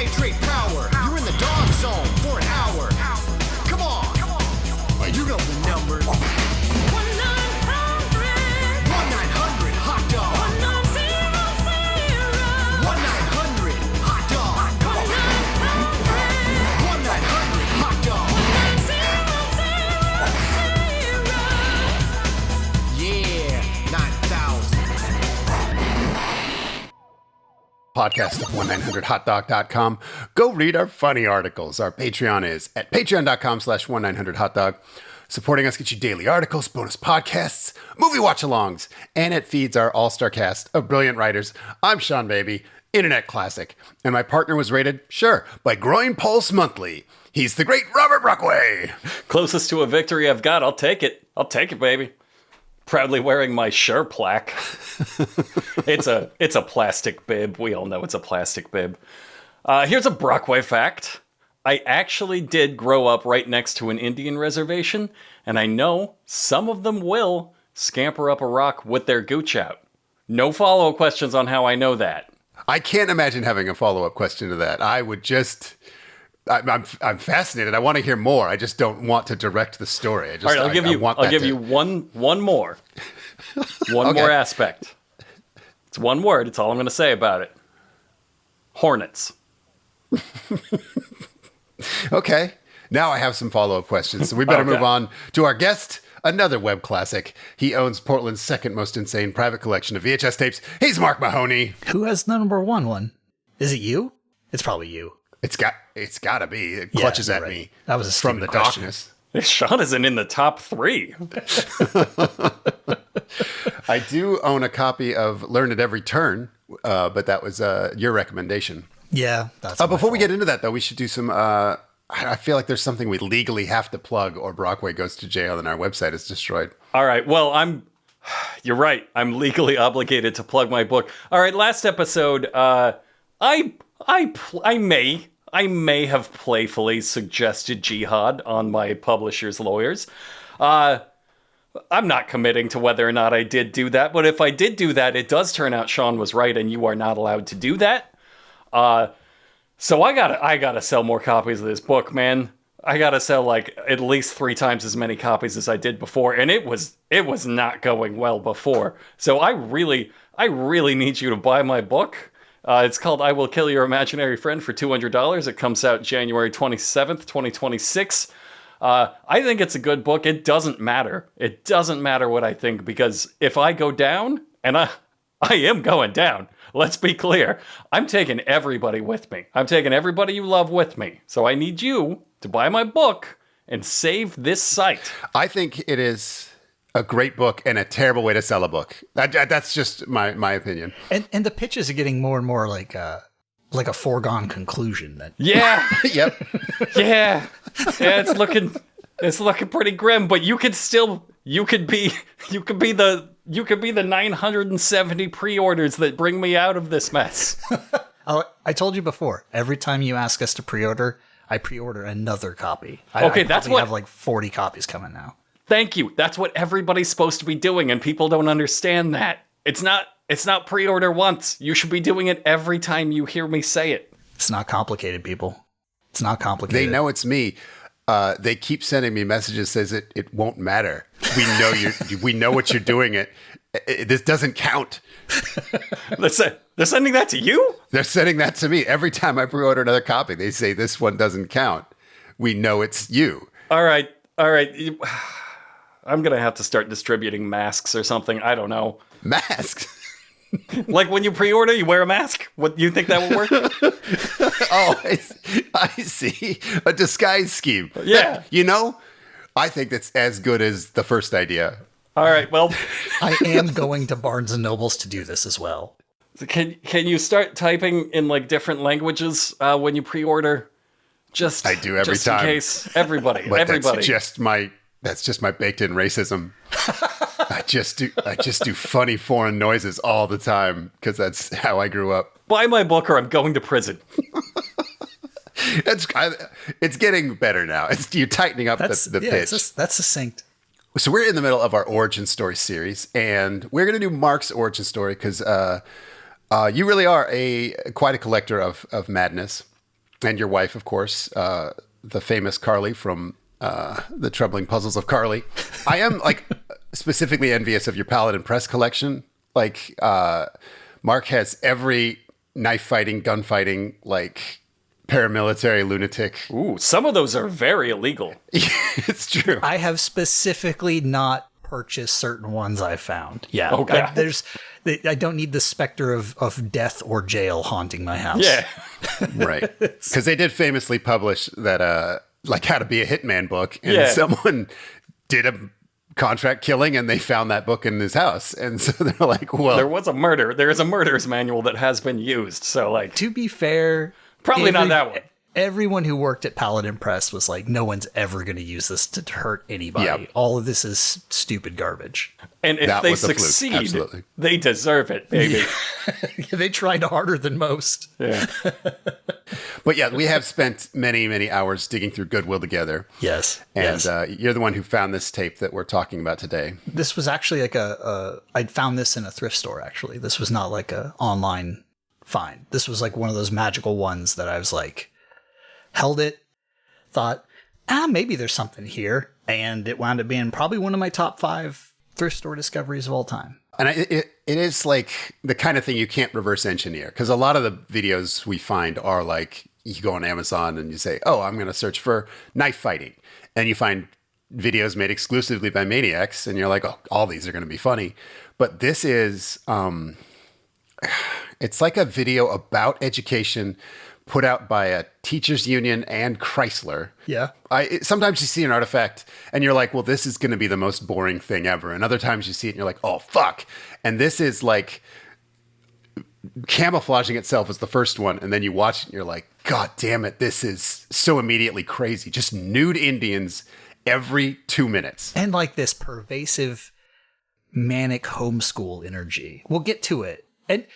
Hydrate power. You're in the dog zone for an hour. Come on. You know the number. 1-900 hot dog. 1-900 hot dog. 1-900 hot dog. Yeah, 9,000. Podcast at 1-900hotdog.com. Go read our funny articles. Our Patreon is at patreon.com/1900hotdog. Supporting us gets you daily articles, bonus podcasts, movie watch-alongs, and it feeds our all-star cast of brilliant writers. I'm Sean Baby, internet classic, and my partner was rated, sure, by Groin Pulse Monthly. He's the great Robert Brockway. Closest to a victory I've got. I'll take it. I'll take it, baby. Proudly wearing my Sure plaque. It's a plastic bib. We all know it's a plastic bib. Here's a Brockway fact. I actually did grow up right next to an Indian reservation, and I know some of them will scamper up a rock with their gooch out. No follow-up questions on how I know that. I can't imagine having a follow-up question to that. I would just... I'm fascinated. I want to hear more. I just don't want to direct the story. All right, I'll give you one more. One more aspect. It's one word. It's all I'm going to say about it. Hornets. Okay. Now I have some follow-up questions. So we better move on to our guest, another web classic. He owns Portland's second most insane private collection of VHS tapes. He's Mark Mahoney. Who has the number one? Is it you? It's probably you. It's got to be. It clutches at me. That was a from the question. darkness. Sean isn't in the top 3. I do own a copy of Learn at Every Turn, but that was your recommendation. Yeah, that's before we get into that, though, we should do some... I feel like there's something we legally have to plug or Brockway goes to jail and our website is destroyed. All right, well, you're right. I'm legally obligated to plug my book. All right, last episode, I may have playfully suggested jihad on my publisher's lawyers. I'm not committing to whether or not I did do that, but if I did do that, it does turn out Sean was right and you are not allowed to do that. So I gotta sell more copies of this book, man. I gotta sell like at least 3 times as many copies as I did before, and it was not going well before. So I really need you to buy my book. It's called I Will Kill Your Imaginary Friend for $200. It comes out January 27th, 2026. I think it's a good book. It doesn't matter. It doesn't matter what I think, because if I go down, and I am going down, let's be clear, I'm taking everybody with me. I'm taking everybody you love with me. So I need you to buy my book and save this site. I think it is a great book and a terrible way to sell a book. That's just my opinion. And the pitches are getting more and more like a foregone conclusion. That yeah, yep, yeah. It's looking pretty grim. But you could be the 970 pre-orders that bring me out of this mess. Oh, I told you before. Every time you ask us to pre-order, I pre-order another copy. Okay, I have like 40 copies coming now. Thank you. That's what everybody's supposed to be doing, and people don't understand that. It's not pre-order once. You should be doing it every time you hear me say it. It's not complicated, people. It's not complicated. They know it's me. They keep sending me messages says it won't matter. We know what you're doing. This doesn't count. They're sending that to you? They're sending that to me every time I pre-order another copy. They say this one doesn't count. We know it's you. All right. I'm going to have to start distributing masks or something. I don't know. Masks? Like when you pre-order, you wear a mask? What, you think that will work? Oh, I see. A disguise scheme. Yeah. I think that's as good as the first idea. All right, well. I am going to Barnes & Nobles to do this as well. Can you start typing in like different languages when you pre-order? I do every time. In case. Everybody. That's just my baked-in racism. I just do funny foreign noises all the time because that's how I grew up. Buy my book or I'm going to prison. It's getting better now. You're tightening up the pitch. That's succinct. So we're in the middle of our origin story series, and we're going to do Mark's origin story because you really are quite a collector of madness. And your wife, of course, the famous Carly from The Troubling Puzzles of Carly. I am like specifically envious of your Paladin Press collection. Like Mark has every knife fighting, gunfighting, like paramilitary lunatic. Ooh, some of those are very illegal. It's true. I have specifically not purchased certain ones I found. Yeah. Okay. I don't need the specter of death or jail haunting my house. Yeah. Right. Because they did famously publish that, like, How to Be a Hitman book. And Yeah. someone did a contract killing and they found that book in his house. And so they're like, well, There was a murder. There is a murder's manual that has been used. So, like, To be fair, probably not that one. Everyone who worked at Paladin Press was like, no one's ever going to use this to hurt anybody. Yep. All of this is stupid garbage. And if That they was a fluke. succeed, Absolutely. they deserve it, baby. They tried harder than most. Yeah. but yeah, we have spent many, many hours digging through Goodwill together. Yes. And yes. you're the one who found this tape that we're talking about today. This was actually like I'd found this in a thrift store, actually. This was not like a online find. This was like one of those magical ones that I was like, held it, thought, maybe there's something here. And it wound up being probably one of my top 5 thrift store discoveries of all time. And it is like the kind of thing you can't reverse engineer, because a lot of the videos we find are like, you go on Amazon and you say, oh, I'm going to search for knife fighting. And you find videos made exclusively by maniacs. And you're like, oh, all these are going to be funny. But this is, it's like a video about education put out by a teachers union and Chrysler. Yeah. Sometimes you see an artifact and you're like, well, this is going to be the most boring thing ever. And other times you see it and you're like, oh, fuck. And this is like camouflaging itself as the first one. And then you watch it and you're like, God damn it. This is so immediately crazy. Just nude Indians every 2 minutes. And like this pervasive manic homeschool energy. We'll get to it. And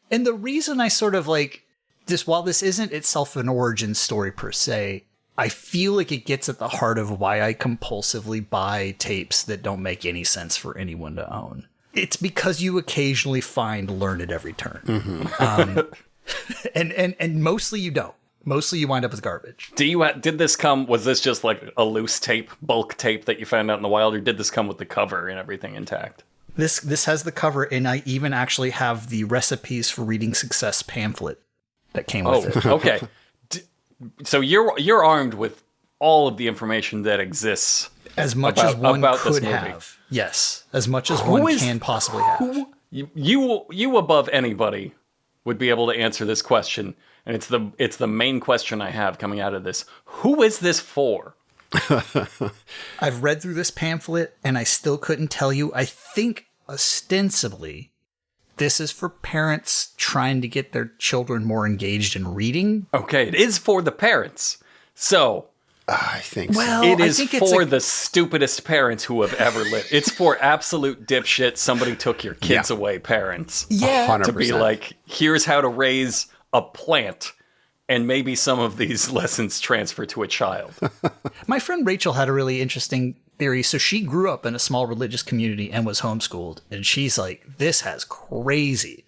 the reason I sort of like this, while this isn't itself an origin story per se, I feel like it gets at the heart of why I compulsively buy tapes that don't make any sense for anyone to own. It's because you occasionally find learn at every turn. Mm-hmm. And mostly you don't. Mostly you wind up with garbage. Was this just like a loose tape, bulk tape that you found out in the wild, or did this come with the cover and everything intact? This has the cover, and I even actually have the recipes for reading success pamphlet that came with it. Okay. So you're armed with all of the information that exists As much as one about this could movie. have. Yes. As much as one can possibly have. You above anybody would be able to answer this question, and it's the main question I have coming out of this. Who is this for? I've read through this pamphlet, and I still couldn't tell you. I think ostensibly this is for parents trying to get their children more engaged in reading. Okay, it is for the parents. So I think so. Well, it I is think it's for the stupidest parents who have ever lived. It's for absolute dipshit, somebody took your kids away parents. Yeah. 100%. To be like, here's how to raise a plant, and maybe some of these lessons transfer to a child. My friend Rachel had a really interesting theory. So she grew up in a small religious community and was homeschooled. And she's like, this has crazy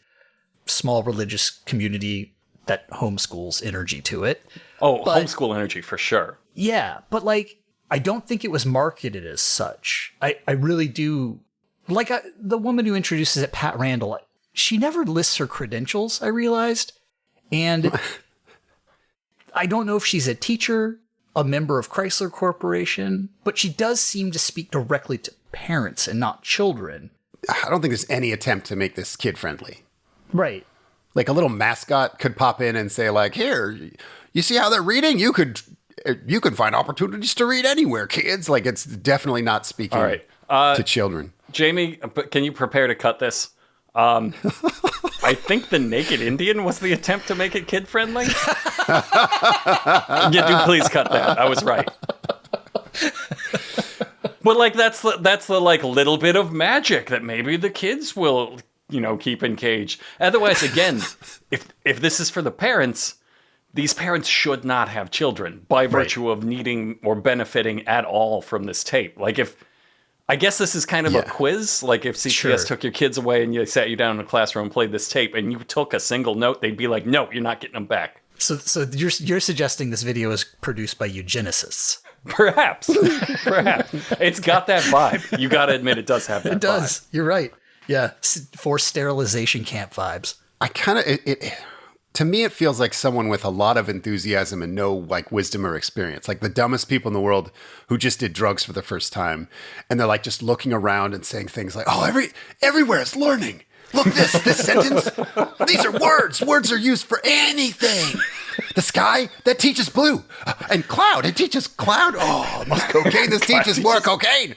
small religious community that homeschools energy to it. Oh, homeschool energy for sure. Yeah, but like, I don't think it was marketed as such. I really do. Like the woman who introduces it, Pat Randall, she never lists her credentials, I realized. And I don't know if she's a teacher, a member of Chrysler Corporation, but she does seem to speak directly to parents and not children. I don't think there's any attempt to make this kid friendly. Right. Like a little mascot could pop in and say like, here, you see how they're reading? You could find opportunities to read anywhere, kids. Like it's definitely not speaking All right. to children. Jamie, can you prepare to cut this? I think the naked Indian was the attempt to make it kid friendly. Yeah, do please cut that. I was right. But like that's the like little bit of magic that maybe the kids will, keep engaged. Otherwise, again, if this is for the parents, these parents should not have children by virtue of needing or benefiting at all from this tape. Like I guess this is kind of a quiz. Like if CPS took your kids away and they sat you down in a classroom and played this tape and you took a single note, they'd be like, no, you're not getting them back. So you're suggesting this video is produced by eugenicists? Perhaps. It's got that vibe. You got to admit, it does have that It does. vibe. You're right. Yeah, forced sterilization camp vibes. I kind of to me it feels like someone with a lot of enthusiasm and no like wisdom or experience, like the dumbest people in the world who just did drugs for the first time, and they're like just looking around and saying things like, "Oh, everywhere is learning. Look, this sentence. These are words. Words are used for anything. The sky, that teaches blue. And cloud, it teaches cloud. Oh, this cocaine, this teaches more cocaine."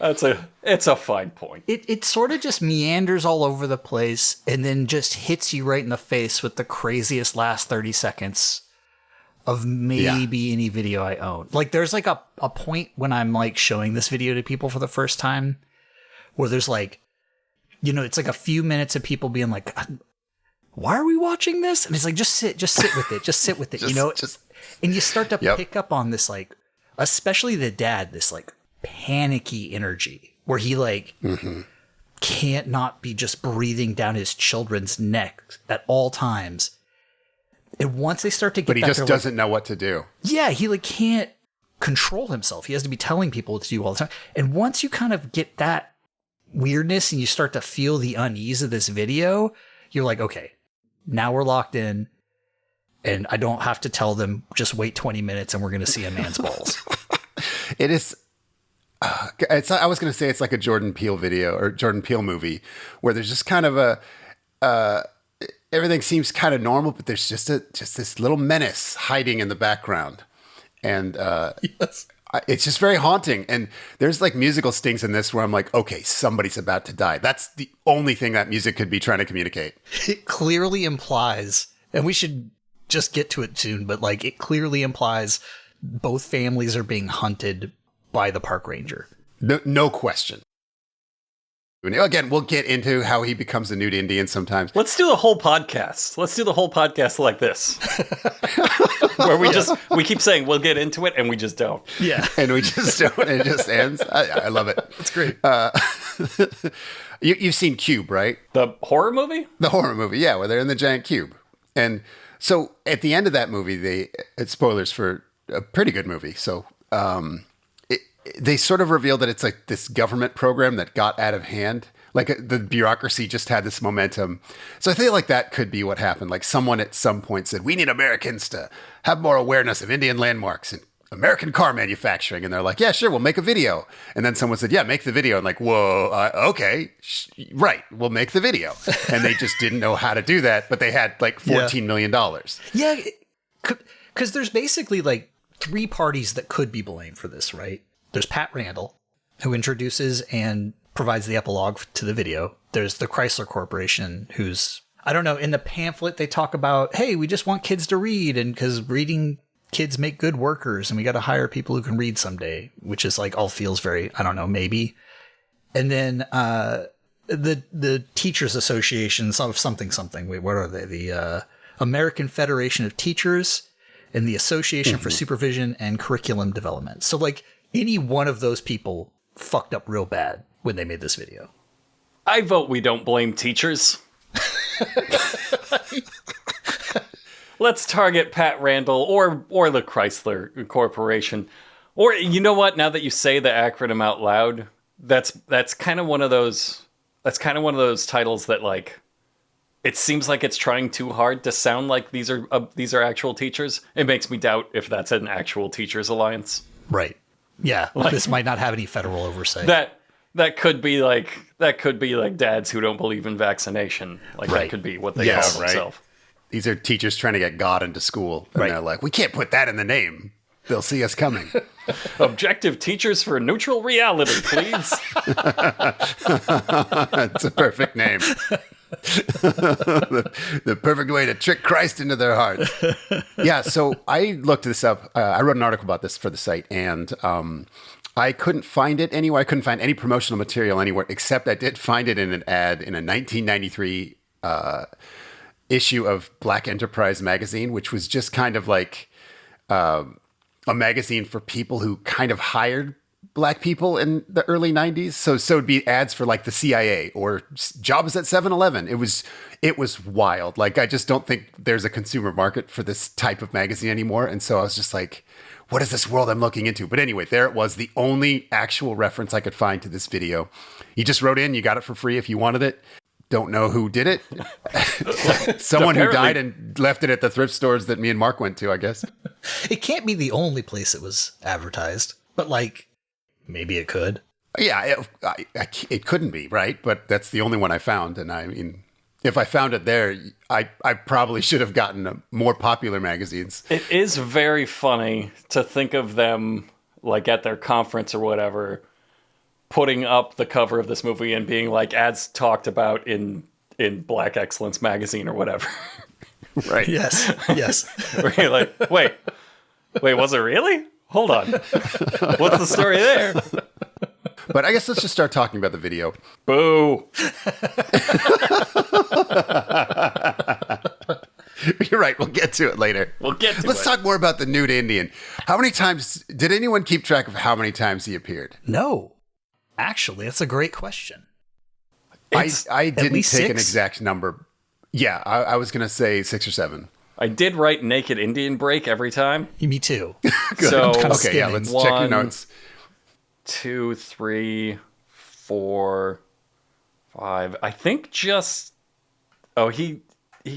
It's a fine point. It sort of just meanders all over the place and then just hits you right in the face with the craziest last 30 seconds of maybe any video I own. Like there's like a point when I'm like showing this video to people for the first time where there's like, you know, it's like a few minutes of people being like, "Why are we watching this?" And it's like, just sit with it. Just sit with it, you know? And you start to pick up on this, like, especially the dad, this like panicky energy where he like can't not be just breathing down his children's neck at all times. And once they start to get But he just doesn't know what to do. Yeah, he like can't control himself. He has to be telling people what to do all the time. And once you kind of get that weirdness and you start to feel the unease of this video, you're like, okay, now we're locked in and I don't have to tell them just wait 20 minutes and we're going to see a man's balls. It is. I was going to say it's like a Jordan Peele video or Jordan Peele movie where there's just kind of everything seems kind of normal, but there's just this little menace hiding in the background. And Yes. It's just very haunting. And there's like musical stings in this where I'm like, okay, somebody's about to die. That's the only thing that music could be trying to communicate. It clearly implies, and we should just get to it soon, but like it clearly implies both families are being hunted by the park ranger. No question. And again, we'll get into how he becomes a nude Indian sometimes. Let's do the whole podcast. Let's do the whole podcast like this. Where we keep saying we'll get into it and we just don't. Yeah. And we just don't. It just ends. I love it. It's great. You've seen Cube, right? The horror movie? The horror movie, yeah, where they're in the giant cube. And so at the end of that movie, it's spoilers for a pretty good movie. So they sort of reveal that it's like this government program that got out of hand. Like the bureaucracy just had this momentum. So I feel like that could be what happened. Like someone at some point said, we need Americans to have more awareness of Indian landmarks and American car manufacturing. And they're like, yeah, sure, we'll make a video. And then someone said, yeah, make the video. And like, whoa, okay, right, we'll make the video. And they just didn't know how to do that. But they had like $14 million. Yeah, because there's basically like three parties that could be blamed for this, right? There's Pat Randall, who introduces and provides the epilogue to the video. There's the Chrysler Corporation, who's, I don't know, in the pamphlet they talk about, hey, we just want kids to read, and because reading kids make good workers, and we got to hire people who can read someday, which is like all feels very, I don't know, maybe. And then the Teachers Associations of something. Wait, what are they? The American Federation of Teachers and the Association for Supervision and Curriculum Development. So like any one of those people fucked up real bad when they made this video. I vote we don't blame teachers. Let's target Pat Randall or the Chrysler Corporation. Or you know what? Now that you say the acronym out loud, that's kind of one of those titles that like it seems like it's trying too hard to sound like these are actual teachers. It makes me doubt if that's an actual teachers alliance. Right. Yeah. Like, this might not have any federal oversight. That could be like dads who don't believe in vaccination. Like that could be what they call themselves. These are teachers trying to get God into school. And they're like, we can't put that in the name. They'll see us coming. Objective teachers for neutral reality, please. That's a perfect name. the perfect way to trick Christ into their hearts. Yeah, so I looked this up. I wrote an article about this for the site, and I couldn't find it anywhere. I couldn't find any promotional material anywhere, except I did find it in an ad in a 1993 issue of Black Enterprise magazine, which was just kind of like a magazine for people who kind of hired black people in the early 90s. So it'd be ads for like the CIA or jobs at 7-Eleven. It was wild. Like, I just don't think there's a consumer market for this type of magazine anymore. And so I was just like, what is this world I'm looking into? But anyway, there it was, the only actual reference I could find to this video. You just wrote in, you got it for free if you wanted it. Don't know who did it. Someone who died and left it at the thrift stores that me and Mark went to, I guess. It can't be the only place it was advertised, but like, maybe it could. Yeah, it couldn't be, right? But that's the only one I found. And I mean, if I found it there, I probably should have gotten more popular magazines. It is very funny to think of them like at their conference or whatever, putting up the cover of this movie and being like, ads talked about in Black Excellence magazine or whatever. Right. Yes. Where you're like, wait, was it really? Hold on. What's the story there? But I guess let's just start talking about the video. Boo. You're right. We'll get to it later. Let's talk more about the nude Indian. How many times did anyone keep track of how many times he appeared? No. Actually, that's a great question. I didn't take 6? an exact number. Yeah, I was going to say 6 or 7. I did write naked Indian break every time. Me too. So, okay, yeah, let's check your notes. 2, 3, 4, 5. I think just... Oh, he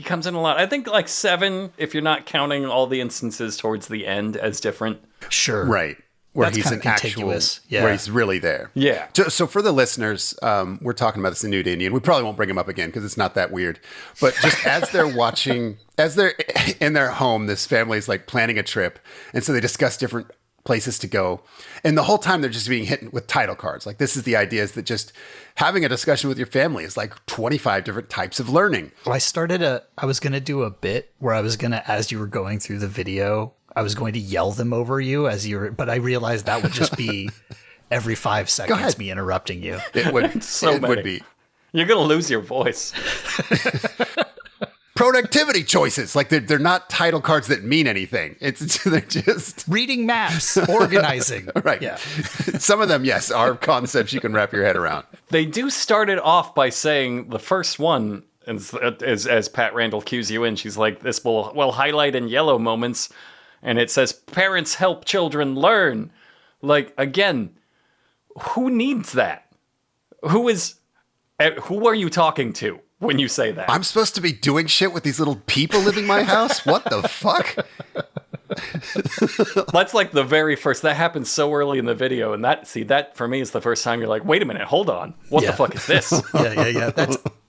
comes in a lot. I think like 7, if you're not counting all the instances towards the end as different. Sure. Right. Where That's he's kind an of actual, contiguous. Yeah. where he's really there. Yeah. So for the listeners, we're talking about this nude Indian. We probably won't bring him up again because it's not that weird. But just as they're watching, as they're in their home, this family is like planning a trip. And so they discuss different places to go. And the whole time they're just being hit with title cards. Like, this is the idea, is that just having a discussion with your family is like 25 different types of learning. Well, I was going to do a bit where I was going to, as you were going through the video, I was going to yell them over you as you were, but I realized that would just be every 5 seconds me interrupting you. It would, So many. would be. You're going to lose your voice. Productivity choices. Like, they're not title cards that mean anything. They're just Reading maps, organizing. right. Yeah. Some of them, yes, are concepts you can wrap your head around. They do start it off by saying the first one, as Pat Randall cues you in, she's like, this will highlight in yellow moments. And it says, parents help children learn. Like, again, who needs that? Who are you talking to when you say that? I'm supposed to be doing shit with these little people living my house? What the fuck? That's like the very first, that happens so early in the video. And that for me is the first time you're like, wait a minute, hold on. What the fuck is this? Yeah.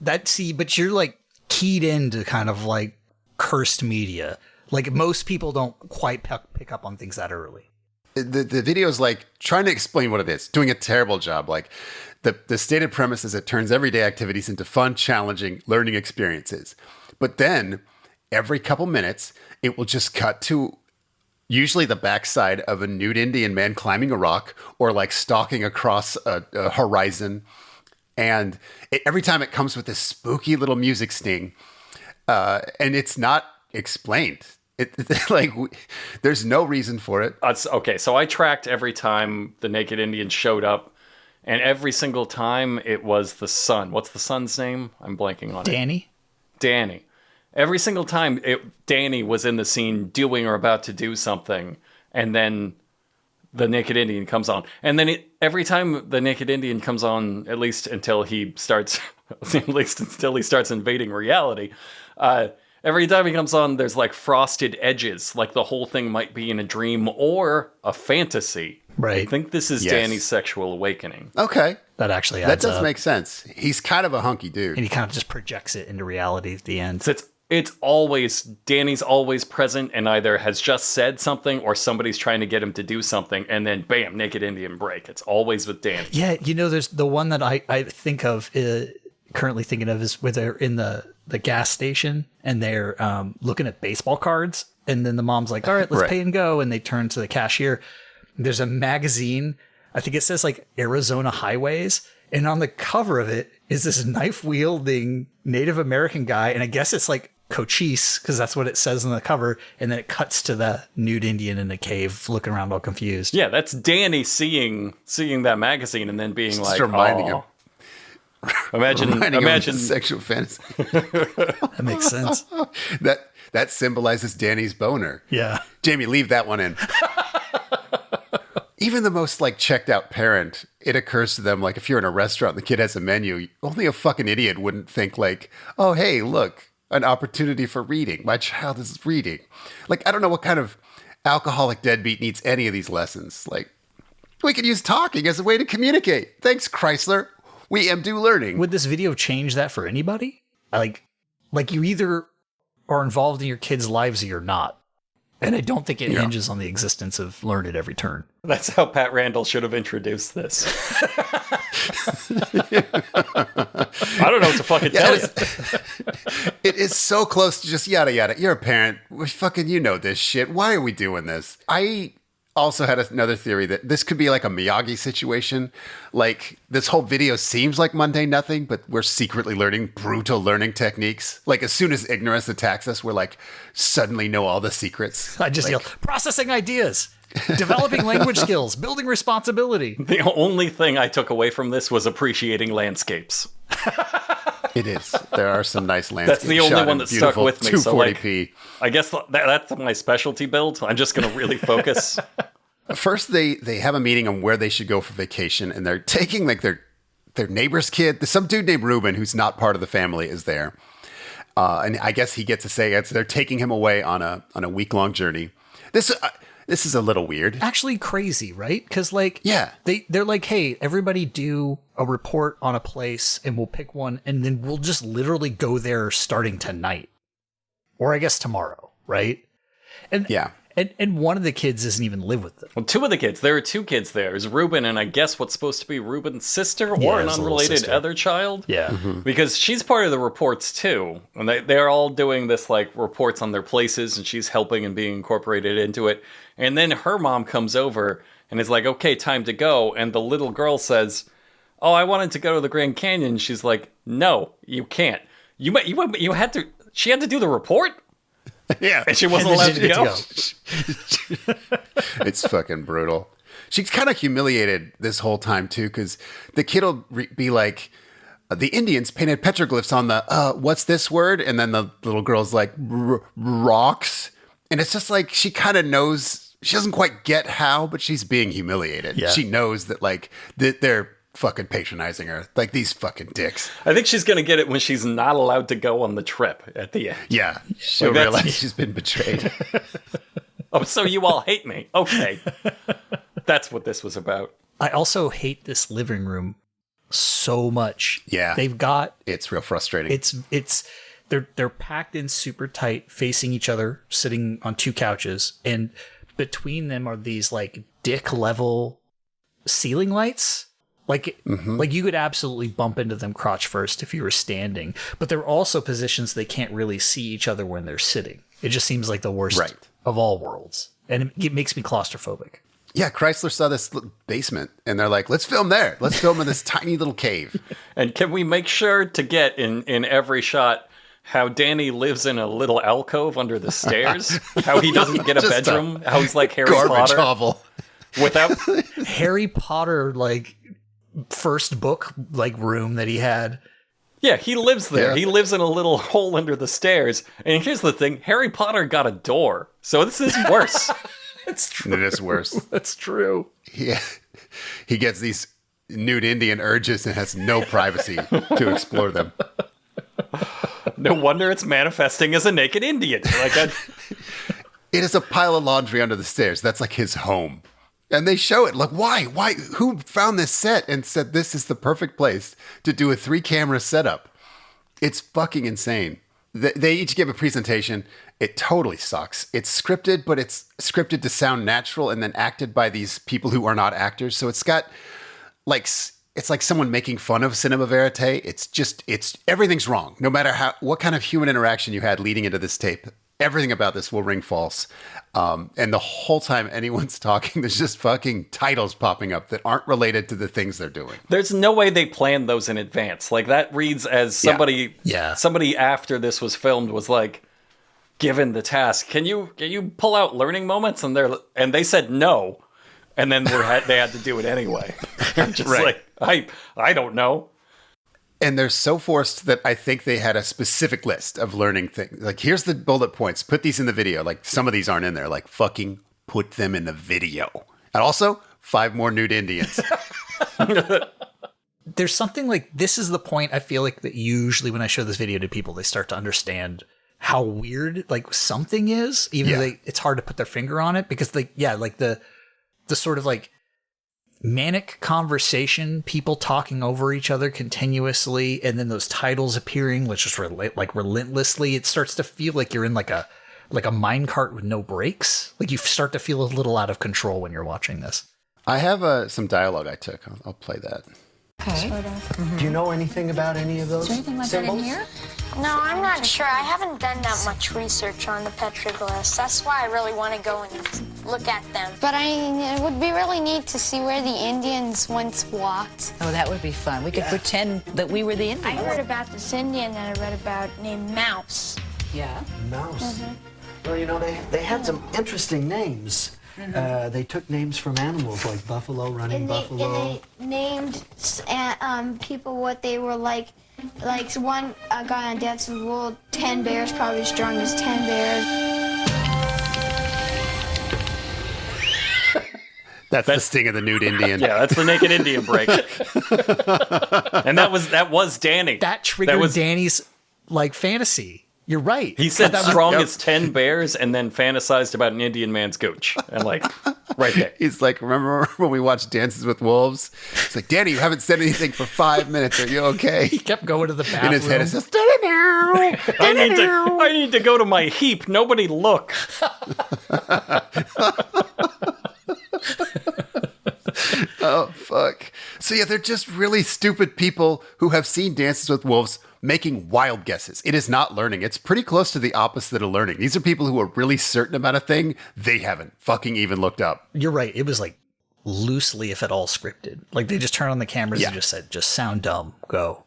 But you're like keyed into kind of like cursed media. Like, most people don't quite pick up on things that early. The video is like trying to explain what it is, doing a terrible job. Like, the stated premise is it turns everyday activities into fun, challenging learning experiences. But then every couple minutes, it will just cut to usually the backside of a nude Indian man climbing a rock or like stalking across a horizon. And every time it comes with this spooky little music sting, and it's not explained. There's no reason for it. Okay, so I tracked every time the naked Indian showed up, and every single time it was the son. What's the son's name? I'm blanking on it. Danny. Every single time Danny was in the scene doing or about to do something, and then the naked Indian comes on. And then every time the naked Indian comes on, at least until he starts invading reality, every time he comes on, there's like frosted edges, like the whole thing might be in a dream or a fantasy. Right. I think this is Danny's sexual awakening. Okay. That actually adds That does up. make sense. He's kind of a hunky dude. And he kind of just projects it into reality at the end. So it's always, Danny's always present and either has just said something or somebody's trying to get him to do something, and then bam, naked Indian break. It's always with Danny. Yeah, there's the one that I think of, currently thinking of, is where they're in the gas station and they're looking at baseball cards, and then the mom's like, all right, let's pay and go, and they turn to the cashier. There's a magazine, I think it says like Arizona Highways, and on the cover of it is this knife wielding Native American guy, and I guess it's like Cochise, because that's what it says on the cover, and then it cuts to the nude Indian in a cave looking around all confused. Yeah, that's Danny seeing that magazine and then being Just like, reminding "Aw." Reminding him of Imagine his sexual fantasy. That makes sense. That symbolizes Danny's boner. Yeah. Jamie, leave that one in. Even the most like checked out parent, it occurs to them like if you're in a restaurant and the kid has a menu, only a fucking idiot wouldn't think like, oh, hey, look, an opportunity for reading. My child is reading. Like, I don't know what kind of alcoholic deadbeat needs any of these lessons. Like, we could use talking as a way to communicate. Thanks, Chrysler. We do learning. Would this video change that for anybody? Like you either are involved in your kids' lives or you're not. And I don't think it hinges on the existence of learn at every turn. that's how Pat Randall should have introduced this. I don't know what to fucking tell you. It is so close to just yada yada. You're a parent. You know this shit. Why are we doing this? I also had another theory that this could be like a Miyagi situation. Like this whole video seems like mundane nothing, but we're secretly learning brutal learning techniques. Like as soon as ignorance attacks us, we're like suddenly know all the secrets. I just yell, processing ideas, developing language skills, building responsibility. The only thing I took away from this was appreciating landscapes. It is. There are some nice landscapes. That's the only one that stuck with me. So like, 240p. I guess that's my specialty build. I'm just going to really focus. First, they have a meeting on where they should go for vacation, and they're taking like their neighbor's kid. Some dude named Ruben, who's not part of the family, is there, and I guess he gets to say it. So they're taking him away on a week-long journey. This is a little weird. Actually crazy, right? Because like, Yeah. they're like, hey, everybody do a report on a place and we'll pick one and then we'll just literally go there starting tonight. Or I guess tomorrow, right? And Yeah. And one of the kids doesn't even live with them. Well, two of the kids. There are two kids there. There's Ruben and I guess what's supposed to be Ruben's sister Yeah, or an his little unrelated sister. other child. Yeah. Because she's part of the reports too. And they're all doing this like reports on their places and she's helping and being incorporated into it. And then her mom comes over and is like, okay, time to go. And the little girl says, oh, I wanted to go to the Grand Canyon. She's like, no, you can't. You had to, she had to do the report? Yeah. And she wasn't And then allowed she to didn't go. It's fucking brutal. She's kind of humiliated this whole time too, because the kid will be like, the Indians painted petroglyphs on the, what's this word? And then the little girl's like, rocks. And it's just like, she kind of knows, she doesn't quite get how, but she's being humiliated. Yeah. She knows that like, they're fucking patronizing her. Like these fucking dicks. I think she's going to get it when she's not allowed to go on the trip at the end. Yeah. She'll Like, that's- realize she's been betrayed. Oh, so you all hate me. Okay. That's what this was about. I also hate this living room so much. Yeah. They've got It's real frustrating. they're packed in super tight, facing each other, sitting on two couches, and between them are these like dick level ceiling lights. Like you could absolutely bump into them crotch first if you were standing, but they're also positions they can't really see each other when they're sitting. It just seems like the worst Right. of all worlds, and it makes me claustrophobic. Yeah, Chrysler saw this basement, and they're like, let's film there. Let's film in this tiny little cave. And can we make sure to get in every shot how Danny lives in a little alcove under the stairs? How he doesn't get a Just a bedroom? How he's like Harry Garbage Potter hovel. without... Harry Potter, like first book, like room that he had. Yeah, he lives there. Yeah. He lives in a little hole under the stairs. And here's the thing. Harry Potter got a door. So this is worse. It's true. It is worse. That's true. He gets these nude Indian urges and has no privacy to explore them. No wonder it's manifesting as a naked Indian. Like It is a pile of laundry under the stairs. That's like his home. And they show it. Like, why? Why? Who found this set and said this is the perfect place to do a 3-camera setup? It's fucking insane. They each give a presentation. It totally sucks. It's scripted, but it's scripted to sound natural and then acted by these people who are not actors. So it's got like, it's like someone making fun of cinema verite. It's everything's wrong. No matter what kind of human interaction you had leading into this tape, everything about this will ring false. And the whole time anyone's talking, there's just fucking titles popping up that aren't related to the things they're doing. There's no way they planned those in advance. Like, that reads as somebody after this was filmed was like, given the task, can you pull out learning moments? And they said no. And then they had to do it anyway. I'm just like, I don't know. And they're so forced that I think they had a specific list of learning things. Like, here's the bullet points. Put these in the video. Like, some of these aren't in there. Like, fucking put them in the video. And also, 5 more nude Indians. There's something like, this is the point I feel like that usually when I show this video to people, they start to understand how weird like something is, even though it's hard to put their finger on it, because like the sort of like manic conversation, people talking over each other continuously, and then those titles appearing, which is like relentlessly. It starts to feel like you're in like a minecart with no brakes. Like you start to feel a little out of control when you're watching this. I have some dialogue I took. I'll play that. Okay. Do you know anything about any of those Is there anything like symbols? that in here? No, I'm not sure. I haven't done that much research on the petroglyphs. That's why I really want to go and look at them. But it would be really neat to see where the Indians once walked. Oh, that would be fun. We could pretend that we were the I Indians. heard about this Indian that I read about named Mouse. Yeah. Mouse. Well, you know, they had some interesting names. They took names from animals like buffalo, running buffalo. And they named people what they were like. Like one guy on Dance with Wolves, 10 bears, probably as strong as 10 bears. That's the sting of the nude Indian. Yeah, that's the naked Indian break. And that was Danny. That triggered Danny's like fantasy. You're right. He said strong as 10 bears and then fantasized about an Indian man's gooch. And like, right there. He's like, remember when we watched Dances with Wolves? It's like, Danny, you haven't said anything for 5 minutes. Are you okay? He kept going to the bathroom. In his head, it says, I need to go to my heap. Nobody look. Oh, fuck. So yeah, they're just really stupid people who have seen Dances with Wolves making wild guesses. It is not learning. It's pretty close to the opposite of learning. These are people who are really certain about a thing they haven't fucking even looked up. You're right. It was like loosely, if at all, scripted. Like they just turned on the cameras and just said, just sound dumb, go.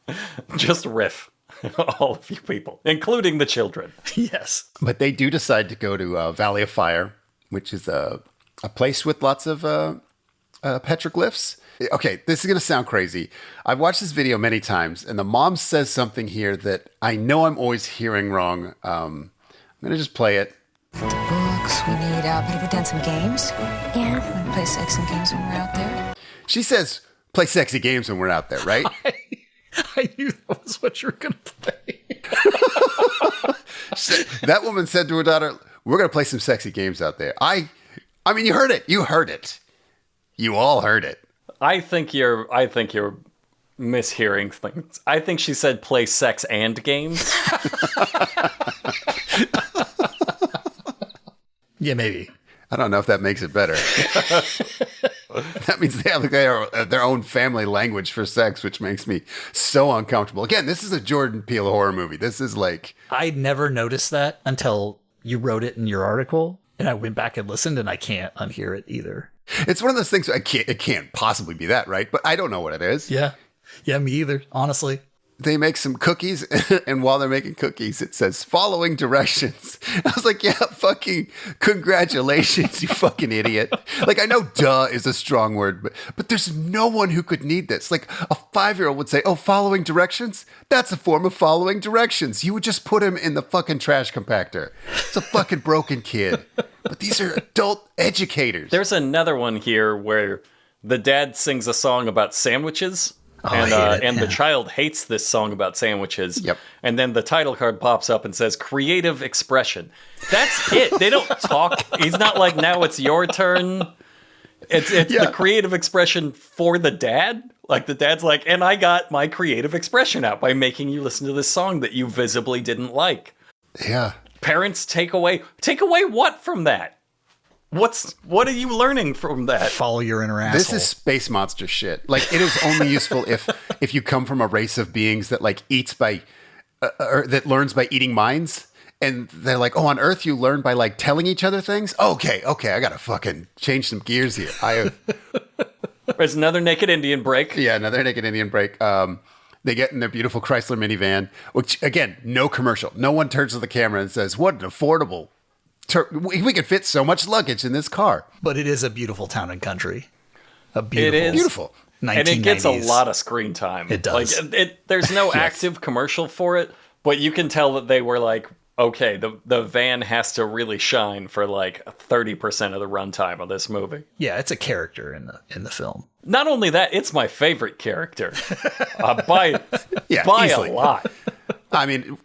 Just riff. All of you people, including the children. Yes. But they do decide to go to Valley of Fire, which is a place with lots of petroglyphs. Okay, this is going to sound crazy. I've watched this video many times, and the mom says something here that I know I'm always hearing wrong. I'm going to just play it. Books. We need, better put down some games. Yeah. We can play sexy games when we're out there. She says, play sexy games when we're out there, right? I knew that was what you were going to play. That woman said to her daughter, we're going to play some sexy games out there. I mean, you heard it. You heard it. You all heard it. I think you're mishearing things. I think she said play sex and games. Yeah, maybe. I don't know if that makes it better. That means they have their own family language for sex, which makes me so uncomfortable. Again, this is a Jordan Peele horror movie. This is like... I never noticed that until you wrote it in your article, and I went back and listened, and I can't unhear it either. It's one of those things, it can't possibly be that, right? But I don't know what it is. Yeah. Yeah, me either, honestly. They make some cookies, and while they're making cookies, it says, following directions. I was like, yeah, fucking congratulations, you fucking idiot. Like, I know duh is a strong word, but there's no one who could need this. Like, a 5-year-old would say, oh, following directions? That's a form of following directions. You would just put him in the fucking trash compactor. It's a fucking broken kid. But these are adult educators. There's another one here where the dad sings a song about sandwiches. And the child hates this song about sandwiches. Yep. And then the title card pops up and says creative expression. That's it. They don't talk. He's not like, now it's your turn. It's the creative expression for the dad. Like the dad's like, and I got my creative expression out by making you listen to this song that you visibly didn't like. Yeah. Parents, take away what from that? What are you learning from that? Follow your inner asshole. This is space monster shit. Like, it is only useful if you come from a race of beings that like eats by or that learns by eating minds. And they're like, oh, on Earth you learn by like telling each other things? Okay, I gotta fucking change some gears here. There's another naked Indian break. Yeah, another naked Indian break. They get in their beautiful Chrysler minivan, which, again, no commercial. No one turns to the camera and says, what an affordable... we could fit so much luggage in this car. But it is a beautiful town and country. It is. Beautiful. 1990s. And it gets a lot of screen time. It does. Like, there's no active commercial for it, but you can tell that they were like, okay, the van has to really shine for like 30% of the runtime of this movie. Yeah, it's a character in the film. Not only that, it's my favorite character by easily. a lot. I mean,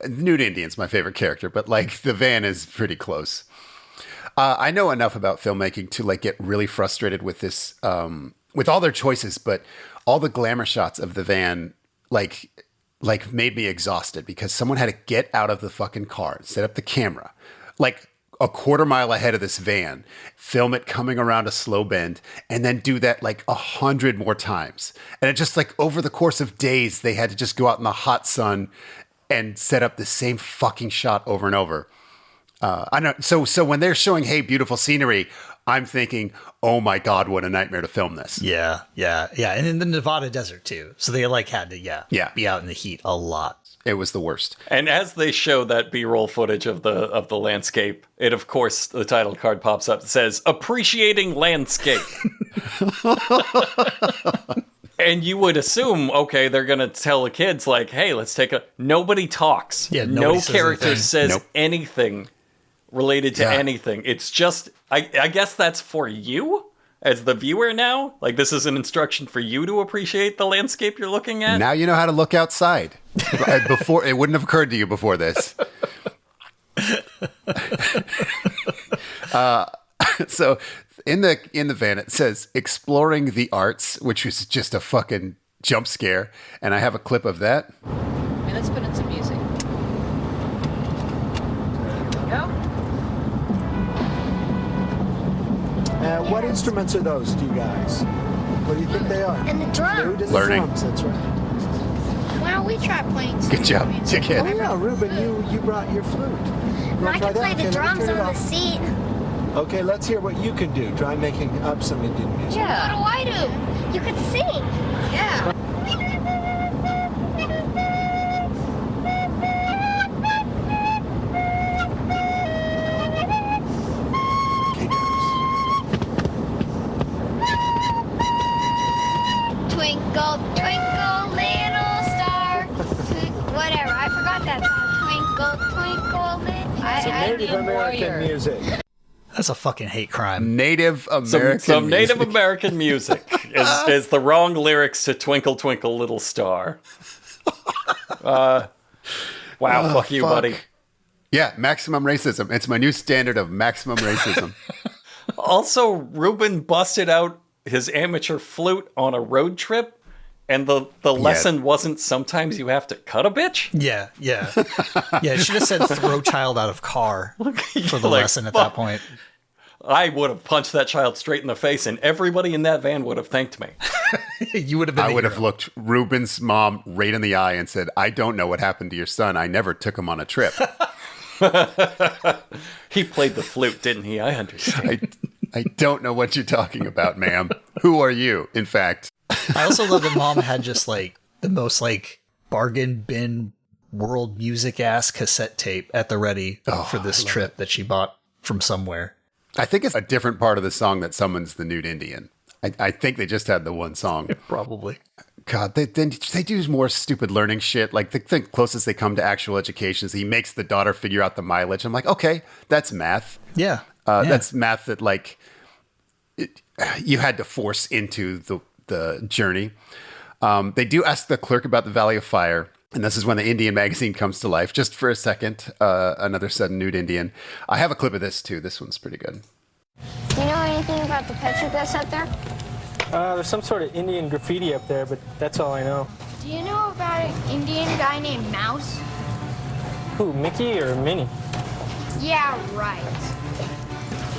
Nude Indian's my favorite character, but like the van is pretty close. I know enough about filmmaking to like get really frustrated with this, with all their choices, but all the glamour shots of the van, like made me exhausted because someone had to get out of the fucking car, set up the camera, like a quarter mile ahead of this van, film it coming around a slow bend, and then do that like 100 more times. And it just like over the course of days, they had to just go out in the hot sun and set up the same fucking shot over and over. I know. So when they're showing, hey, beautiful scenery, I'm thinking, oh my God, what a nightmare to film this. Yeah. And in the Nevada desert too. So they like had to, be out in the heat a lot. It was the worst. And as they show that B-roll footage of the landscape, it of course the title card pops up that says "Appreciating Landscape." And you would assume, okay, they're gonna tell the kids like, "Hey, let's take a." Nobody talks. Yeah, no character says Nope. anything related to anything. It's just, I guess that's for you as the viewer now. Like, this is an instruction for you to appreciate the landscape you're looking at. Now you know how to look outside. Before, it wouldn't have occurred to you before this. So in the van it says exploring the arts, which was just a fucking jump scare, and I have a clip of that. Okay, let's put in some music. There we go. What instruments are those, do you guys? What do you think they are? And the drums. Flute and Learning. drums, that's right. Why don't we try playing some Good job, music? dickhead. Oh yeah, Ruben, you brought your flute. You I wanna try can play that? the Okay, let me drums turn it on the off. seat. Okay, let's hear what you can do. Try making up some Indian music. Yeah. What do I do? You could sing. Yeah. Okay, drums. Twinkle, twinkle, little star. Whatever. I forgot that song. Twinkle, twinkle, little. Some Native American music. That's a fucking hate crime. Native American Some Native music. American music is the wrong lyrics to "Twinkle Twinkle Little Star." Wow, fuck you, buddy. Yeah, maximum racism. It's my new standard of maximum racism. Also, Ruben busted out his amateur flute on a road trip, and the lesson wasn't sometimes you have to cut a bitch. Yeah. It should have said throw child out of car for the Like, lesson at fuck. that point. I would have punched that child straight in the face, and everybody in that van would have thanked me. You would have been I the would have hero. looked Ruben's mom right in the eye and said, I don't know what happened to your son. I never took him on a trip. He played the flute, didn't he? I understand. I don't know what you're talking about, ma'am. Who are you, in fact? I also love that mom had just like the most like bargain bin world music ass cassette tape at the ready for this trip that she bought from somewhere. I think it's a different part of the song that summons the nude Indian. I think they just had the one song. Probably. God, they do more stupid learning shit. Like the thing closest they come to actual education is he makes the daughter figure out the mileage. I'm like, okay, that's math. Yeah. That's math that like you had to force into the journey. They do ask the clerk about the Valley of Fire. And this is when the Indian magazine comes to life. Just for a second, another sudden nude Indian. I have a clip of this too. This one's pretty good. Do you know anything about the petroglyphs up there? There's some sort of Indian graffiti up there, but that's all I know. Do you know about an Indian guy named Mouse? Who, Mickey or Minnie? Yeah, right.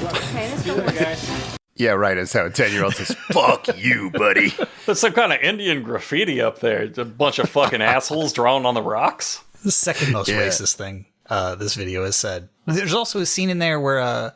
Okay, let's go. Guys. Yeah, right. Is how a 10-year-old says, fuck you, buddy. There's some kind of Indian graffiti up there. It's a bunch of fucking assholes drawn on the rocks. The second most Yeah. racist thing this video has said. There's also a scene in there where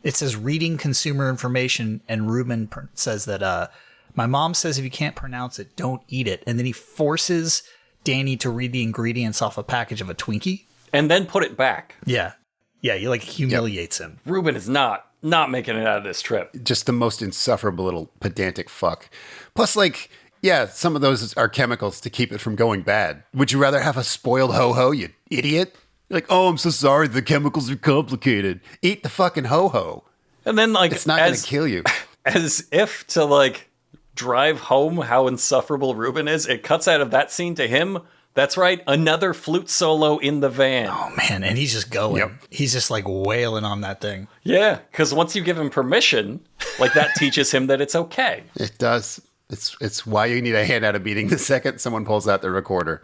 it says reading consumer information, and Ruben says that my mom says if you can't pronounce it, don't eat it. And then he forces Danny to read the ingredients off a package of a Twinkie. And then put it back. Yeah. Yeah, he like humiliates him. Ruben is not making it out of this trip. Just the most insufferable little pedantic fuck. Plus, like, yeah, some of those are chemicals to keep it from going bad. Would you rather have a spoiled ho-ho, you idiot? You're like, oh, I'm so sorry, the chemicals are complicated. Eat the fucking ho-ho. And then, like, it's not going to kill you. As if to, like, drive home how insufferable Ruben is, it cuts out of that scene to him. That's right, another flute solo in the van. Oh, man, and he's just going. Yep. He's just, like, wailing on that thing. Yeah, because once you give him permission, like, that teaches him that it's okay. It does. It's why you need a hand out of beating the second someone pulls out the recorder.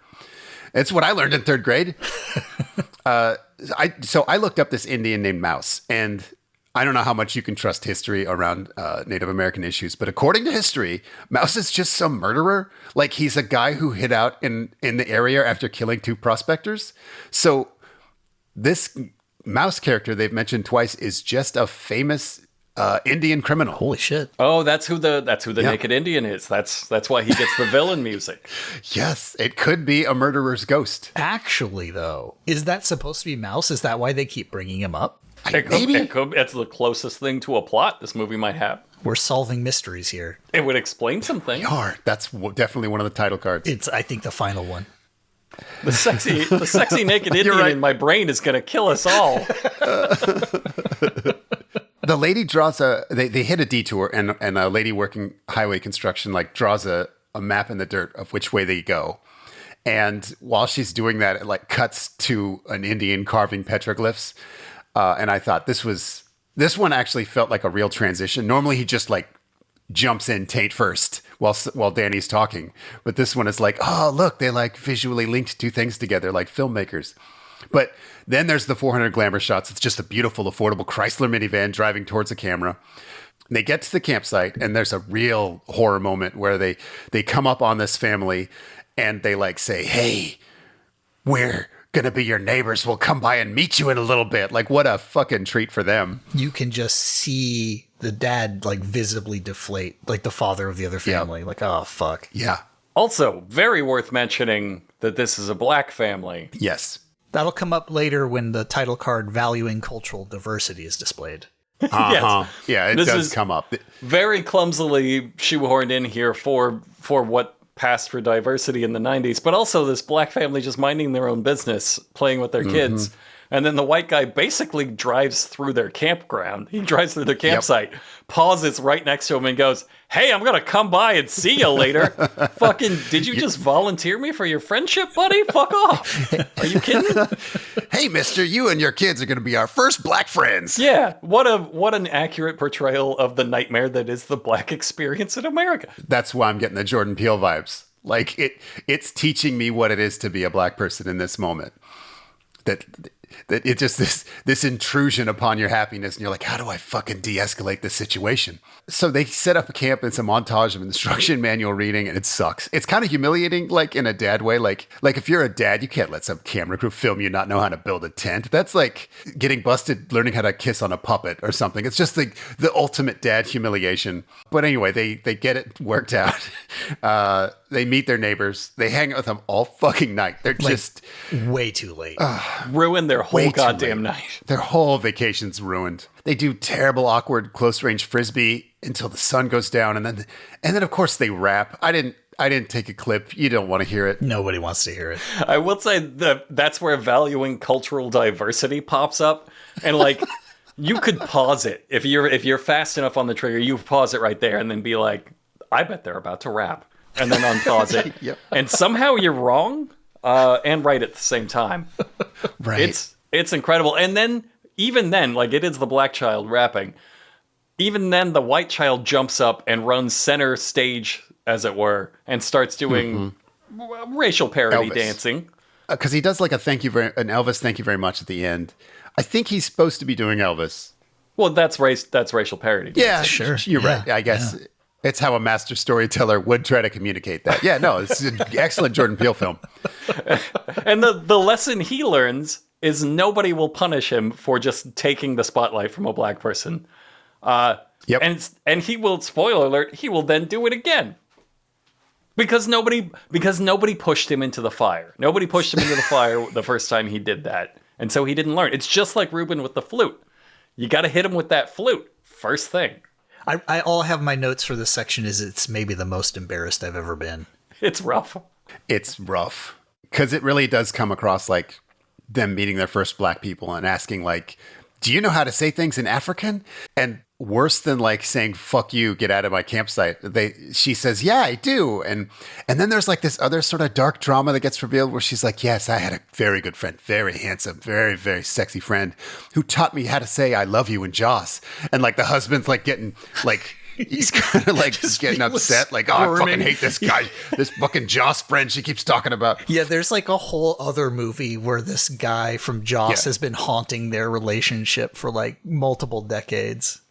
It's what I learned in 3rd grade. So I looked up this Indian named Mouse, and I don't know how much you can trust history around Native American issues, but according to history, Mouse is just some murderer. Like, he's a guy who hid out in the area after killing 2 prospectors. So this Mouse character they've mentioned twice is just a famous Indian criminal. Holy shit. Oh, that's who the Naked Indian is. That's why he gets the villain music. Yes, it could be a murderer's ghost. Actually, though, is that supposed to be Mouse? Is that why they keep bringing him up? Maybe. It's the closest thing to a plot this movie might have. We're solving mysteries here. It would explain some things. That's definitely one of the title cards. It's, I think, the final one. The sexy naked Indian right. in my brain is going to kill us all. The lady draws they hit a detour, and a lady working highway construction like draws a map in the dirt of which way they go. And while she's doing that, it like cuts to an Indian carving petroglyphs. And I thought this one actually felt like a real transition. Normally he just like jumps in taint first while Danny's talking. But this one is like, oh, look, they like visually linked 2 things together like filmmakers. But then there's the 400 glamour shots. It's just a beautiful, affordable Chrysler minivan driving towards a camera. They get to the campsite, and there's a real horror moment where they come up on this family, and they like say, hey, we're going to be your neighbors. We'll come by and meet you in a little bit. Like, what a fucking treat for them. You can just see the dad like visibly deflate, like the father of the other family. Yeah. Like, oh, fuck. Yeah. Also, very worth mentioning that this is a black family. Yes. That'll come up later when the title card valuing cultural diversity is displayed. Uh-huh. Yes. Yeah, it This does is come up. Very clumsily shoehorned in here for what passed for diversity in the 90s, but also this black family just minding their own business, playing with their kids. And then the white guy basically drives through their campground. He drives through their campsite, pauses right next to him and goes, hey, I'm going to come by and see you later. Fucking, did you just volunteer me for your friendship, buddy? Fuck off. Are you kidding? Hey, mister, you and your kids are going to be our first black friends. Yeah, what an accurate portrayal of the nightmare that is the black experience in America. That's why I'm getting the Jordan Peele vibes. Like, it's teaching me what it is to be a black person in this moment. That it's just this intrusion upon your happiness, and you're like, how do I fucking de-escalate this situation? So they set up a camp. It's a montage of instruction manual reading, and it sucks. It's kind of humiliating, like in a dad way. Like if you're a dad, you can't let some camera crew film you not know how to build a tent. That's like getting busted learning how to kiss on a puppet or something. It's just like the ultimate dad humiliation. But anyway, they get it worked out. They meet their neighbors. They hang out with them all fucking night. They're Like, just way too late. Ruin their whole way too goddamn late. night. Their whole vacation's ruined. They do terrible, awkward, close-range frisbee until the sun goes down, and then of course they rap. I didn't take a clip. You don't want to hear it. Nobody wants to hear it. I will say that's where valuing cultural diversity pops up, and like you could pause it if you're fast enough on the trigger. You pause it right there, and then be like, "I bet they're about to rap," and then unpause it. Yep. And somehow you're wrong and right at the same time. Right. It's incredible. And then even then, like it is the black child rapping. Even then, the white child jumps up and runs center stage, as it were, and starts doing racial parody Elvis. dancing. Because he does like an Elvis thank you very much at the end. I think he's supposed to be doing Elvis. Well, that's racial parody. dancing. Yeah, Sure. You're Yeah, right. I guess it's how a master storyteller would try to communicate that. Yeah, no, it's an excellent Jordan Peele film. And the lesson he learns is nobody will punish him for just taking the spotlight from a black person. And he will, spoiler alert, he will then do it again. Because nobody pushed him into the fire. Nobody pushed him into the fire the first time he did that. And so he didn't learn. It's just like Ruben with the flute. You got to hit him with that flute first thing. I all have my notes for this section is it's maybe the most embarrassed I've ever been. It's rough. It's rough. Because it really does come across like them meeting their first black people and asking like, do you know how to say things in African? And worse than like saying, fuck you, get out of my campsite. She says, yeah, I do. And then there's like this other sort of dark drama that gets revealed where she's like, yes, I had a very good friend, very handsome, very, very sexy friend who taught me how to say, I love you in Joss. And like the husband's like getting like, he's kind of like just getting upset. Like, oh, I fucking hate this guy, this fucking Joss friend she keeps talking about. Yeah, there's like a whole other movie where this guy from Joss has been haunting their relationship for like multiple decades.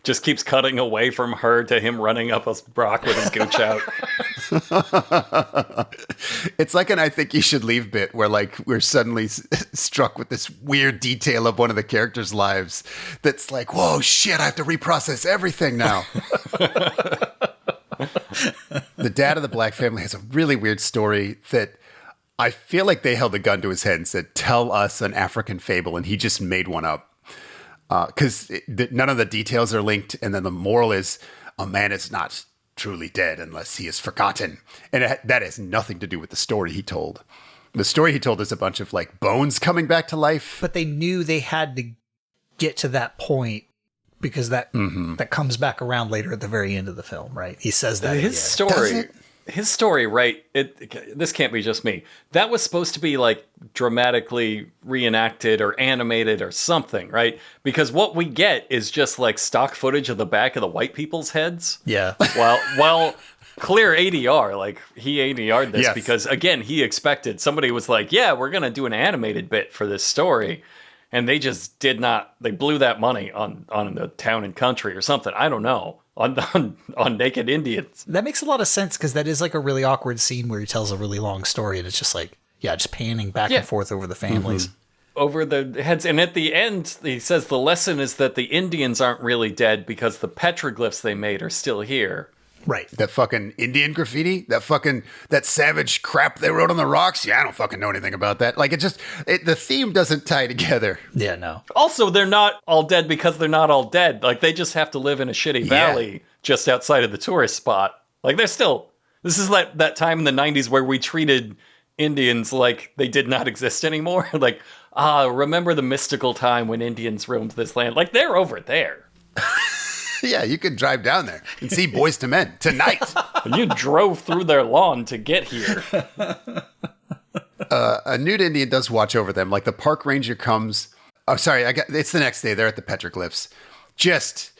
Just keeps cutting away from her to him running up a rock with his gooch out. It's like an I think you should leave bit where like we're suddenly struck with this weird detail of one of the characters' lives that's like, whoa, shit, I have to reprocess everything now. The dad of the black family has a really weird story that I feel like they held a gun to his head and said, tell us an African fable, and he just made one up. Because none of the details are linked, and then the moral is a man is not truly dead unless he is forgotten, and that has nothing to do with the story he told. The story he told is a bunch of like bones coming back to life. But they knew they had to get to that point because that comes back around later at the very end of the film, right? He says that His story, right? This can't be just me. That was supposed to be like dramatically reenacted or animated or something, right? Because what we get is just like stock footage of the back of the white people's heads. Yeah. While clear ADR, like he ADR'd this because again, he expected somebody was like, yeah, we're going to do an animated bit for this story. And they just did not, they blew that money on the Town and Country or something. I don't know. On Naked Indians. That makes a lot of sense because that is like a really awkward scene where he tells a really long story and it's just like, just panning back and forth over the families. Over the heads. And at the end, he says the lesson is that the Indians aren't really dead because the petroglyphs they made are still here. Right. That fucking Indian graffiti, that savage crap they wrote on the rocks. Yeah, I don't fucking know anything about that. Like the theme doesn't tie together. Yeah, no. Also, they're not all dead because they're not all dead. Like they just have to live in a shitty valley just outside of the tourist spot. Like they're still, this is like that time in the 90s where we treated Indians like they did not exist anymore. Like, remember the mystical time when Indians roamed this land? Like they're over there. Yeah, you could drive down there and see Boys to Men tonight. You drove through their lawn to get here. A nude Indian does watch over them. Like the park ranger comes. Oh, sorry. It's the next day. They're at the petroglyphs. Just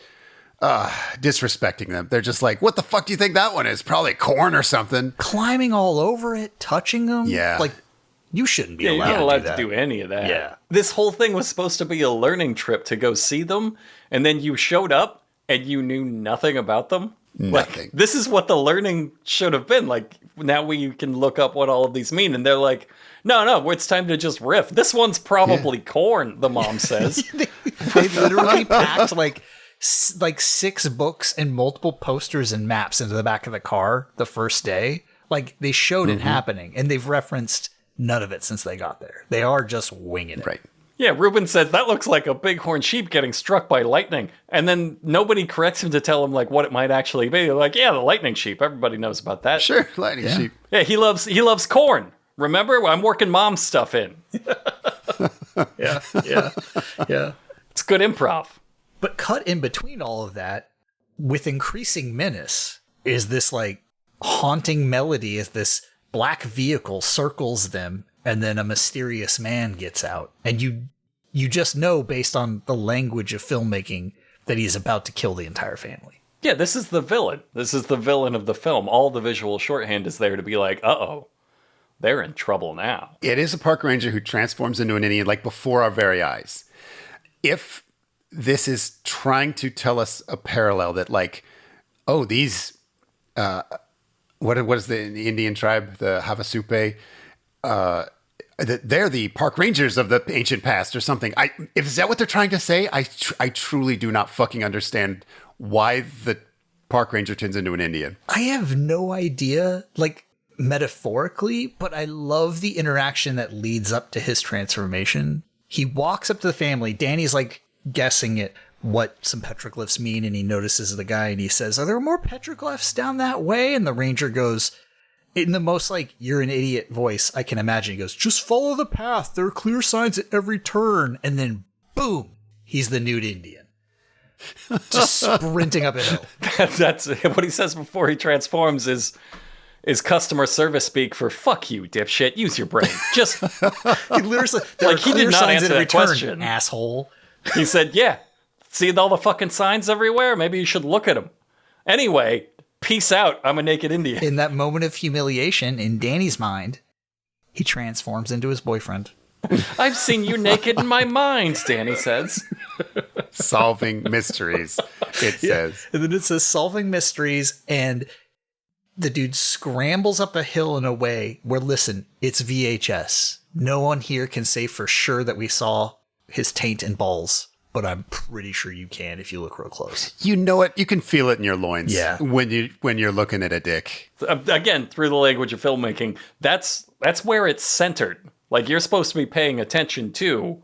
disrespecting them. They're just like, what the fuck do you think that one is? Probably corn or something. Climbing all over it, touching them. Yeah. Like, you shouldn't be you're not allowed to do any of that. Yeah. This whole thing was supposed to be a learning trip to go see them. And then you showed up and you knew nothing about them. Nothing. Like, this is what the learning should have been. Like, now we can look up what all of these mean. And they're like, no, it's time to just riff. This one's probably corn, the mom says. They literally packed like 6 books and multiple posters and maps into the back of the car the first day. Like, they showed it happening, and they've referenced none of it since they got there. They are just winging it. Right. Yeah, Ruben says, that looks like a bighorn sheep getting struck by lightning. And then nobody corrects him to tell him, like, what it might actually be. They're like, yeah, the lightning sheep. Everybody knows about that. Sure, lightning sheep. Yeah, he loves corn. Remember? I'm working mom's stuff in. Yeah. It's good improv. But cut in between all of that, with increasing menace, is this, like, haunting melody as this black vehicle circles them, and then a mysterious man gets out. And you just know, based on the language of filmmaking, that he's about to kill the entire family. Yeah, this is the villain. This is the villain of the film. All the visual shorthand is there to be like, uh-oh, they're in trouble now. It is a park ranger who transforms into an Indian, like, before our very eyes. If this is trying to tell us a parallel that, like, oh, these, what is the Indian tribe, the Havasupai, they're the park rangers of the ancient past or something. If is that what they're trying to say? I truly do not fucking understand why the park ranger turns into an Indian. I have no idea, like metaphorically, but I love the interaction that leads up to his transformation. He walks up to the family. Danny's like guessing at what some petroglyphs mean, and he notices the guy and he says, "Are there more petroglyphs down that way?" And the ranger goes, in the most like you're an idiot voice I can imagine, he goes, "Just follow the path. There are clear signs at every turn." And then boom, he's the nude Indian. Just sprinting up a hill. That's what he says before he transforms is customer service speak for "fuck you, dipshit. Use your brain." Just He literally said, "There like are he clear did not signs answer at every that turn, question. asshole." He said, "Yeah, see all the fucking signs everywhere? Maybe you should look at them. Anyway, peace out. I'm a naked Indian." In that moment of humiliation, in Danny's mind, he transforms into his boyfriend. "I've seen you naked in my mind," Danny says. Solving mysteries, it says. And then it says solving mysteries, and the dude scrambles up a hill in a way where, listen, it's VHS. No one here can say for sure that we saw his taint and balls, but I'm pretty sure you can if you look real close. You know it. You can feel it in your loins. Yeah. When you're looking at a dick. Again, through the language of filmmaking, that's where it's centered. Like, you're supposed to be paying attention to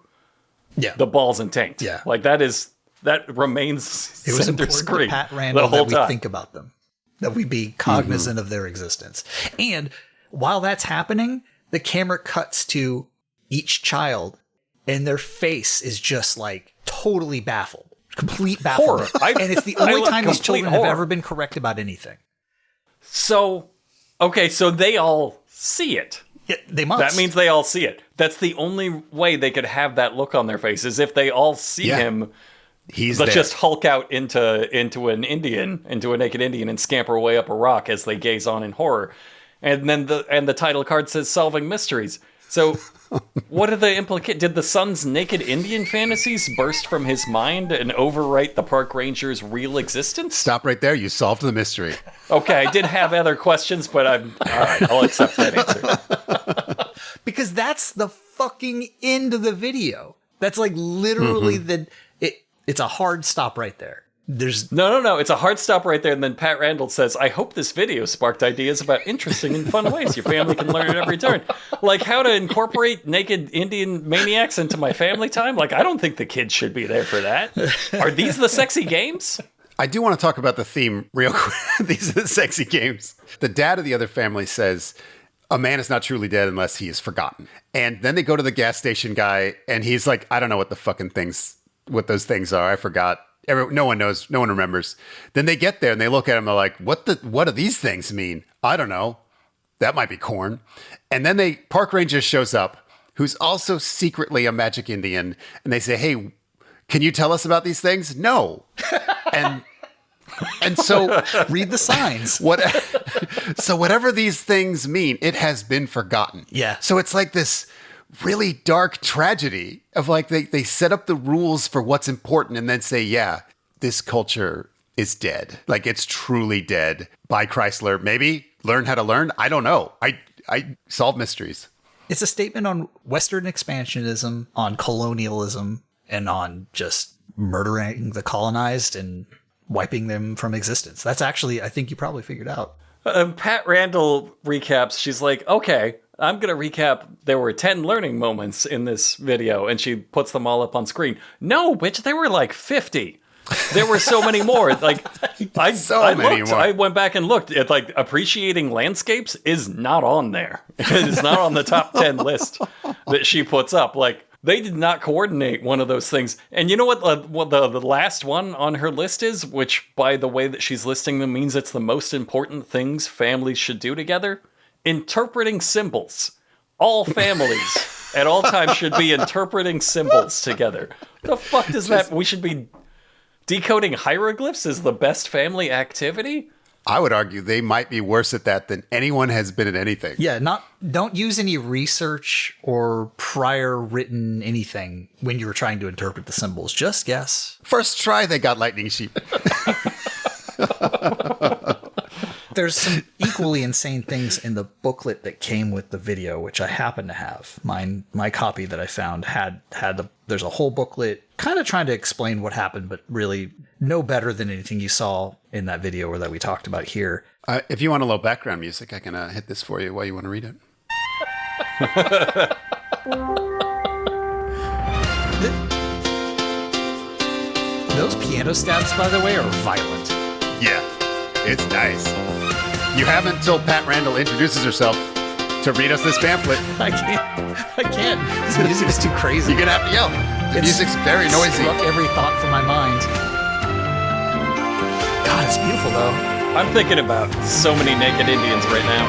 the balls and taint. Yeah. Like, that remains It was center important screen to Pat the Randall whole that we time. think about them, that we be cognizant of their existence. And while that's happening, the camera cuts to each child, and their face is just like totally baffled, complete bafflement. Horror. And it's the only love time these complete children have horror. ever been correct about anything. So, okay, so they all see it. Yeah, they must. That means they all see it. That's the only way they could have that look on their face, is if they all see Yeah. him. He's Let's there. just hulk out into an Indian, into a naked Indian, and scamper away up a rock as they gaze on in horror. And then the title card says "Solving Mysteries." So, what are the implications? Did the son's naked Indian fantasies burst from his mind and overwrite the park ranger's real existence? Stop right there. You solved the mystery. Okay, I did have other questions, but all right, I'll accept that answer. Because that's the fucking end of the video. That's like literally it's a hard stop right there. There's No. It's a hard stop right there. And then Pat Randall says, "I hope this video sparked ideas about interesting and fun ways your family can learn at every turn. Like how to incorporate naked Indian maniacs into my family time. Like, I don't think the kids should be there for that. Are these the sexy games?" I do want to talk about the theme real quick. These are the sexy games. The dad of the other family says, "A man is not truly dead unless he is forgotten." And then they go to the gas station guy, and he's like, "I don't know what those things are. I forgot." No one knows. No one remembers. Then they get there and they look at him. They're like, what do these things mean? I don't know. That might be corn. And then park ranger shows up, who's also secretly a magic Indian. And they say, "Hey, can you tell us about these things?" No. And so read the signs. So whatever these things mean, it has been forgotten. Yeah. So it's like this really dark tragedy of like they set up the rules for what's important and then say, yeah, this culture is dead. Like it's truly dead. Buy Chrysler. Maybe learn how to learn. I don't know. I solve mysteries. It's a statement on Western expansionism, on colonialism, and on just murdering the colonized and wiping them from existence. That's actually, I think you probably figured out. Pat Randall recaps. She's like, "Okay, I'm going to recap. There were 10 learning moments in this video," and she puts them all up on screen. No, bitch, there were like 50. There were so many more. Like, I went back and looked at, like, appreciating landscapes is not on there. It is not on the top 10 list that she puts up. Like, they did not coordinate one of those things. And you know what the last one on her list is, which by the way that she's listing them means it's the most important things families should do together? Interpreting symbols. All families at all times should be interpreting symbols together. The fuck does that? We should be decoding hieroglyphs is the best family activity? I would argue they might be worse at that than anyone has been at anything. Yeah, don't use any research or prior written anything when you were trying to interpret the symbols. Just guess. First try, they got lightning sheep. There's some equally insane things in the booklet that came with the video, which I happen to have. My copy that I found there's a whole booklet kind of trying to explain what happened, but really no better than anything you saw in that video or that we talked about here. If you want a little background music, I can hit this for you while you want to read it. Those piano stabs, by the way, are violent. Yeah, it's nice. You have until Pat Randall introduces herself to read us this pamphlet. I can't. This music is too crazy. You're going to have to yell. The music's very noisy. Struck every thought from my mind. God, it's beautiful, though. I'm thinking about so many naked Indians right now.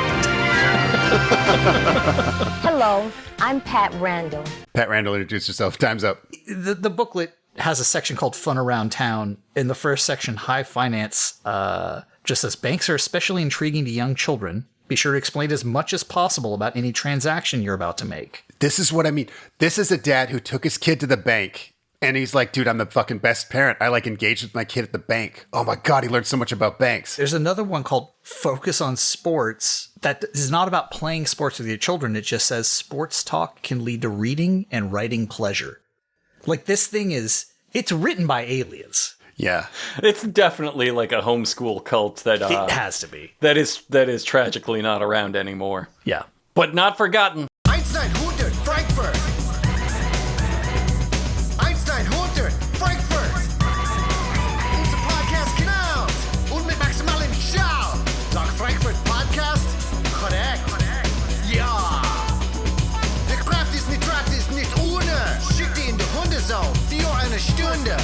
Hello, I'm Pat Randall. Pat Randall introduced herself. Time's up. The booklet has a section called Fun Around Town. In the first section, High Finance, just says, banks are especially intriguing to young children. Be sure to explain as much as possible about any transaction you're about to make. This is what I mean. This is a dad who took his kid to the bank, and he's like, dude, I'm the fucking best parent. I engaged with my kid at the bank. Oh my God, he learned so much about banks. There's another one called Focus on Sports that is not about playing sports with your children. It just says sports talk can lead to reading and writing pleasure. This thing it's written by aliens. Yeah. It's definitely like a homeschool cult that It has to be. that is tragically not around anymore. Yeah. But not forgotten. Einstein, Hunter, Frankfurt. Einstein, Hunter, Frankfurt. Unser Podcast genau. Und mit maximalem Schau. Dogg Frankfurt Podcast. Korrekt. Ja. Der Kraft ist nicht gratis, nicht ohne. Schick die in die Hundesaal. 4 eine Stunde.